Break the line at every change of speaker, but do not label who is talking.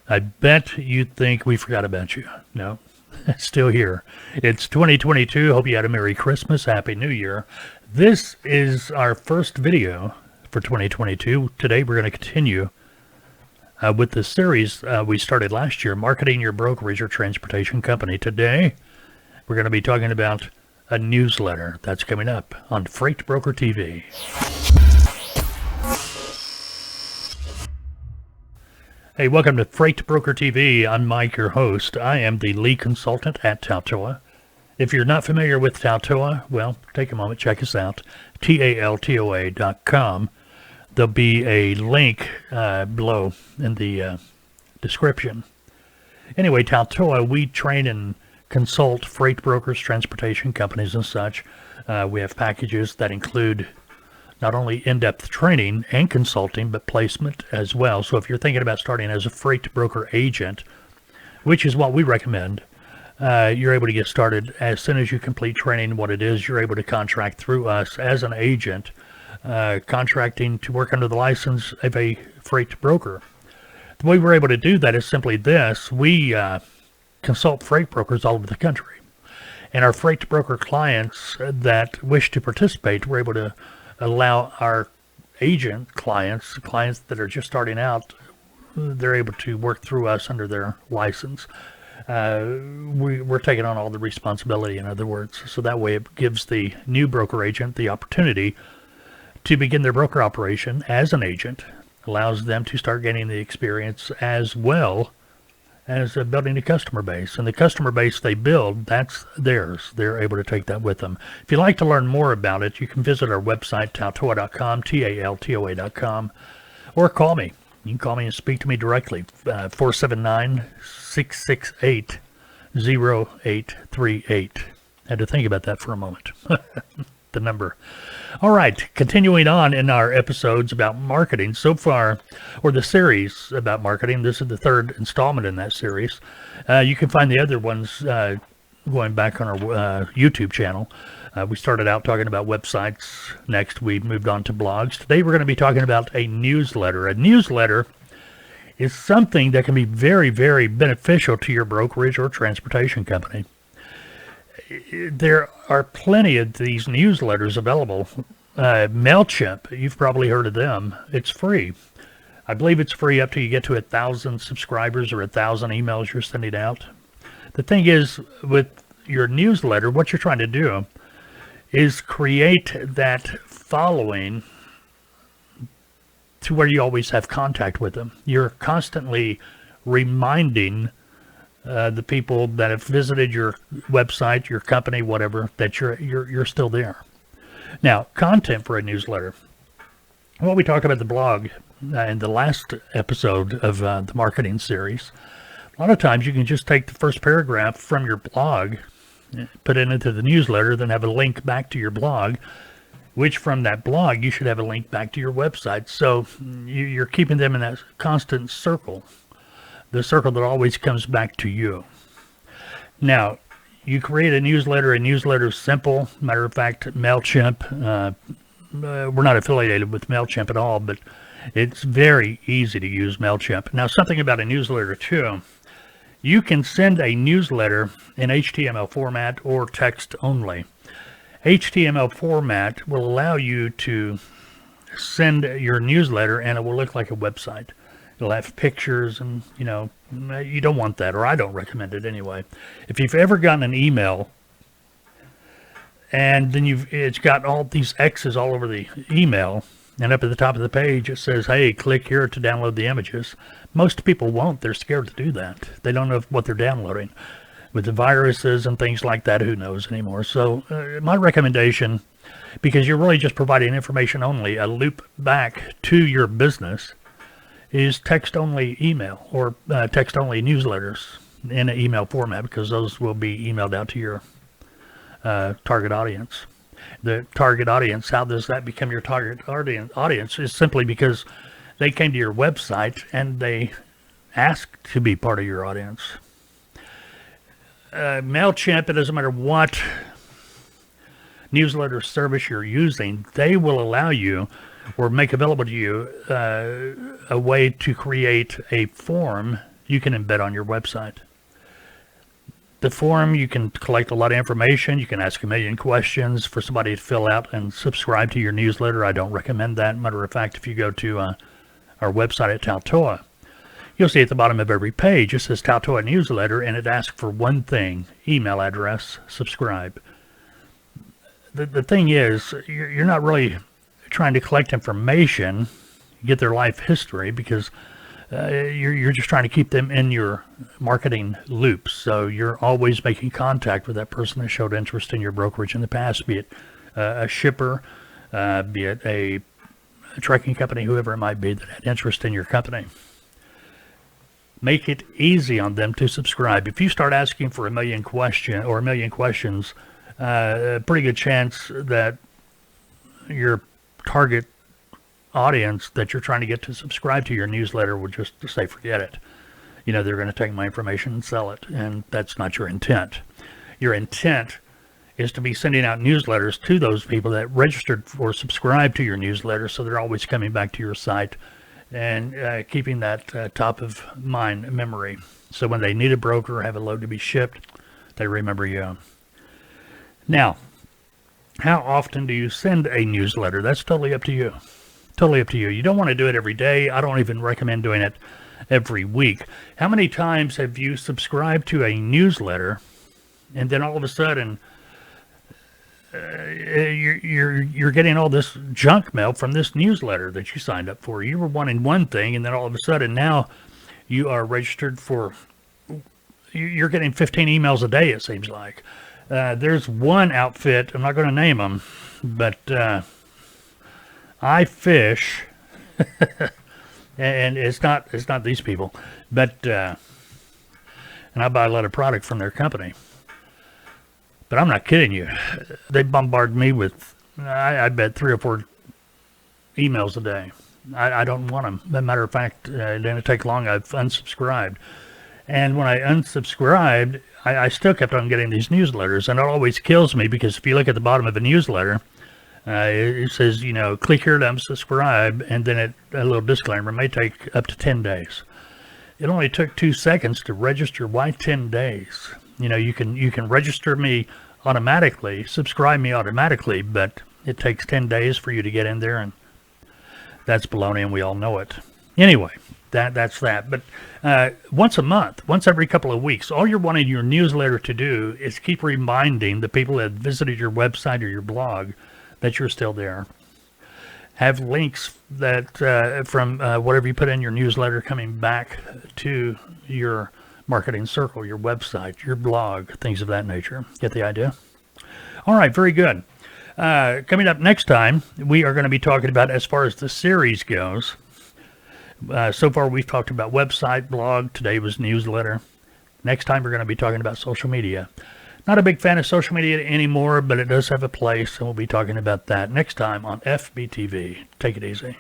I bet you think we forgot about you. No, still here. It's 2022. Hope you had a Merry Christmas, Happy New Year. This is our first video for 2022. Today we're going to continue with the series we started last year, Marketing Your Brokerage or Transportation Company. Today we're going to be talking about a newsletter that's coming up on Freight Broker TV. Hey, welcome to Freight Broker TV. I'm Mike, your host. I am the lead consultant at TALTOA. If you're not familiar with TALTOA, well, take a moment, check us out, TALTOA.com. There'll be a link below in the description. Anyway, TALTOA, we train and consult freight brokers, transportation companies, and such. We have packages that include not only in-depth training and consulting, but placement as well. So if you're thinking about starting as a freight broker agent, which is what we recommend, you're able to get started as soon as you complete training. What it is, you're able to contract through us as an agent, contracting to work under the license of a freight broker. The way we're able to do that is simply this. We consult freight brokers all over the country. And our freight broker clients that wish to participate, we're able to allow our agent clients that are just starting out, they're able to work through us under their license. We're taking on all the responsibility, in other words. So that way it gives the new broker agent the opportunity to begin their broker operation as an agent, allows them to start gaining the experience as well as building a customer base. And the customer base they build, that's theirs. They're able to take that with them. If you'd like to learn more about it, you can visit our website, taltoa.com, TALTOA.com, or call me. You can call me and speak to me directly, 479-668-0838. Had to think about that for a moment. The number. All right, continuing on in our episodes about marketing so far, or the series about marketing. This is the third installment in that series. You can find the other ones going back on our YouTube channel. We started out talking about websites. Next, we moved on to blogs. Today, we're going to be talking about a newsletter. A newsletter is something that can be very, very beneficial to your brokerage or transportation company. There are plenty of these newsletters available. MailChimp, you've probably heard of them. It's free. I believe it's free up to you get to 1,000 subscribers or 1,000 emails you're sending out. The thing is, with your newsletter, what you're trying to do is create that following to where you always have contact with them. You're constantly reminding the people that have visited your website, your company, whatever, that you're still there. Now, content for a newsletter. What we talked about the blog in the last episode of the marketing series. A lot of times you can just take the first paragraph from your blog, put it into the newsletter, then have a link back to your blog, which from that blog you should have a link back to your website. So you're keeping them in that constant circle. The circle that always comes back to you. Now, you create a newsletter. A newsletter is simple. Matter of fact, MailChimp, we're not affiliated with MailChimp at all, but it's very easy to use MailChimp. Now, something about a newsletter, too. You can send a newsletter in HTML format or text only. HTML format will allow you to send your newsletter, and it will look like a website. It'll have pictures, and you don't want that, or I don't recommend it anyway. If you've ever gotten an email and then it's got all these X's all over the email, and up at the top of the page it says, hey, click here to download the images. Most people won't. They're scared to do that. They don't know what they're downloading. With the viruses and things like that, who knows anymore? So my recommendation, because you're really just providing information only, a loop back to your business, is text-only email or text-only newsletters in an email format, because those will be emailed out to your target audience. The target audience, how does that become your target audience? Is simply because they came to your website and they asked to be part of your audience. MailChimp, it doesn't matter what newsletter service you're using, they will allow you or make available to you a way to create a form you can embed on your website. The forum, you can collect a lot of information. You can ask a million questions for somebody to fill out and subscribe to your newsletter. I don't recommend that. Matter of fact, if you go to our website at TALTOA, you'll see at the bottom of every page, it says TALTOA newsletter, and it asks for one thing: email address, subscribe. The thing is, you're not really trying to collect information, get their life history, because you're just trying to keep them in your marketing loops. So you're always making contact with that person that showed interest in your brokerage in the past, be it a shipper, be it a trucking company, whoever it might be that had interest in your company. Make it easy on them to subscribe. If you start asking for a million questions, a pretty good chance that your target audience that you're trying to get to subscribe to your newsletter will just say, forget it. They're going to take my information and sell it, and that's not your intent. Your intent is to be sending out newsletters to those people that registered or subscribed to your newsletter, so they're always coming back to your site and keeping that top of mind memory. So when they need a broker or have a load to be shipped, they remember you. Now, how often do you send a newsletter? That's totally up to you. Totally up to you. You don't want to do it every day. I don't even recommend doing it every week. How many times have you subscribed to a newsletter and then all of a sudden you're getting all this junk mail from this newsletter that you signed up for? You were wanting one thing, and then all of a sudden now you are registered for, you're getting 15 emails a day, it seems like. There's one outfit, I'm not going to name them, but I fish, and it's not these people, but and I buy a lot of product from their company. But I'm not kidding you. They bombard me with, I bet, 3 or 4 emails a day. I don't want them. As a matter of fact, it didn't take long. I've unsubscribed. And when I unsubscribed, I still kept on getting these newsletters. And it always kills me, because if you look at the bottom of a newsletter, it says, click here to unsubscribe, and then a little disclaimer, may take up to 10 days. It only took 2 seconds to register. Why 10 days? You can register me automatically, subscribe me automatically, but it takes 10 days for you to get in there, and that's baloney, and we all know it. Anyway, that's that. But once a month, once every couple of weeks, all you're wanting your newsletter to do is keep reminding the people that visited your website or your blog that you're still there. Have links that from whatever you put in your newsletter coming back to your marketing circle, your website, your blog, things of that nature. Get the idea? All right, very good. Coming up next time, we are going to be talking about, as far as the series goes, so far we've talked about website, blog. Today was newsletter. Next time we're going to be talking about social media. Not a big fan of social media anymore, but it does have a place, and we'll be talking about that next time on FBTV. Take it easy.